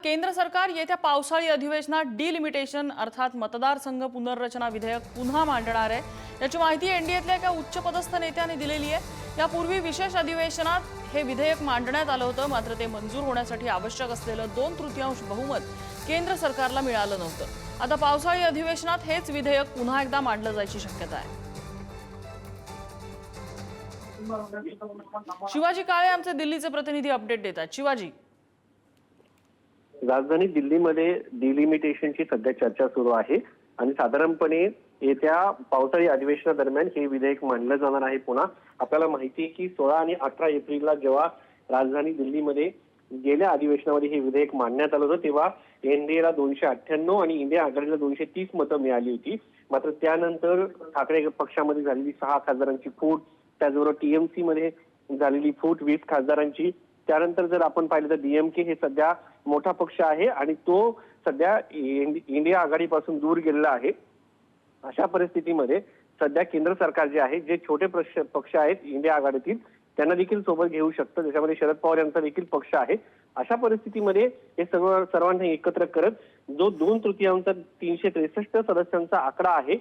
केंद्र सरकार येत्या पावसाळी अधिवेशनात डिलिमिटेशन अर्थात मतदारसंघ पुनर्रचना विधेयक पुन्हा मांडणार आहे। याची माहिती एनडीएतल्या एका उच्चपदस्थ नेत्याने दिलेली आहे। यापूर्वी विशेष अधिवेशनात हे विधेयक मांडण्यात आलं होतं, मात्र ते मंजूर होण्यासाठी आवश्यक असलेलं 2/3 बहुमत केंद्र सरकारला मिळालं नव्हतं। आता पावसाळी अधिवेशनात हेच विधेयक पुन्हा एकदा मांडलं जायची शक्यता आहे। शिवाजी काळे आमचे दिल्लीचे प्रतिनिधी अपडेट देतात। शिवाजी, राजधानी दिल्लीमध्ये डिलिमिटेशनची सध्या चर्चा सुरू आहे आणि साधारणपणे येत्या पावसाळी अधिवेशनादरम्यान हे विधेयक मांडलं जाणार आहे। पुन्हा आपल्याला माहिती आहे की 16 आणि 18 एप्रिलला जेव्हा राजधानी दिल्लीमध्ये गेल्या अधिवेशनामध्ये हे विधेयक मांडण्यात आलं होतं, तेव्हा एनडीएला 298 आणि इंडिया आघाडीला 230 मतं मिळाली होती। मात्र त्यानंतर ठाकरे पक्षामध्ये झालेली 6 खासदारांची फूट, त्याचबरोबर टीएमसी मध्ये झालेली फूट 20 खासदारांची, त्यानंतर जर आपण पाहिलं तर डीएमके हे सध्या मोठा पक्ष आहे आणि तो सध्या इंडिया आघाडीपासून दूर गेलेला आहे। अशा परिस्थितीमध्ये सध्या केंद्र सरकार जे आहे, जे छोटे पक्ष आहेत इंडिया आघाडीतील, त्यांना देखील सोबत घेऊ शकतं, ज्याच्यामध्ये शरद पवार यांचा देखील पक्ष आहे। अशा परिस्थितीमध्ये हे सर्वांना एकत्र करत जो 2/3 363 सदस्यांचा आकडा आहे,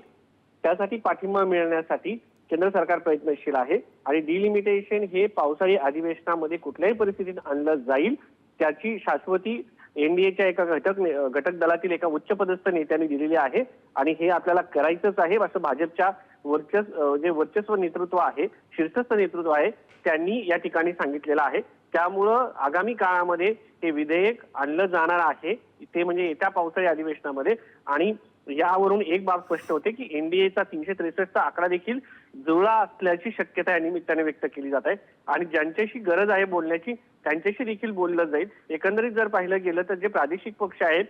त्यासाठी पाठिंबा मिळण्यासाठी केंद्र सरकार प्रयत्नशील आहे आणि डिलिमिटेशन हे पावसाळी अधिवेशनामध्ये कुठल्याही परिस्थितीत आणलं जाईल त्याची शाश्वती एनडीएच्या एका घटक दलातील एका उच्चपदस्थ नेत्याने दिलेली आहे आणि हे आपल्याला करायचंच आहे असं भाजपच्या वर्चस्व नेतृत्व आहे, शीर्षस्थ नेतृत्व आहे, त्यांनी या ठिकाणी सांगितलेलं आहे। त्यामुळं आगामी काळामध्ये हे विधेयक आणलं जाणार आहे, ते म्हणजे येत्या पावसाळी अधिवेशनामध्ये। आणि यावरून एक बाब स्पष्ट होते की एनडीएचा 363चा आकडा देखील जुळला असल्याची शक्यता या निमित्ताने व्यक्त केली जात आहे आणि ज्यांच्याशी गरज आहे बोलण्याची त्यांच्याशी देखील बोललं जाईल। एकंदरीत जर पाहिलं गेलं तर जे प्रादेशिक पक्ष आहेत,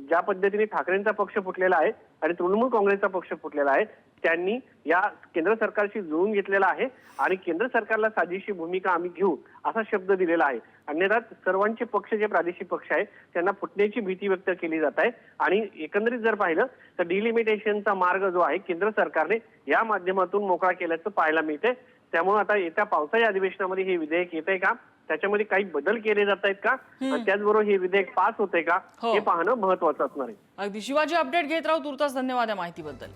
ज्या पद्धतीने ठाकरेंचा पक्ष फुटलेला आहे आणि तृणमूल काँग्रेसचा पक्ष फुटलेला आहे, त्यांनी या केंद्र सरकारशी जुळून घेतलेला आहे आणि केंद्र सरकारला साजेशी भूमिका आम्ही घेऊ असा शब्द दिलेला आहे। अन्यथा सर्वांचे पक्ष जे प्रादेशिक पक्ष आहेत त्यांना फुटण्याची भीती व्यक्त केली जात आहे आणि एकंदरीत जर पाहिलं तर डिलिमिटेशनचा मार्ग जो आहे केंद्र सरकारने या माध्यमातून मोकळा केल्याचं पाहायला मिळते। त्यामुळे आता येत्या पावसाळी अधिवेशनामध्ये हे विधेयक येतंय का, त्याच्यामध्ये काही बदल केले जात आहेत का आणि त्याचबरोबर हे विधेयक पास होते का हे पाहणं महत्त्वाचं असणार आहे। अगदी शिवाजी, अपडेट घेत राहू। तुर्तास धन्यवाद या माहितीबद्दल।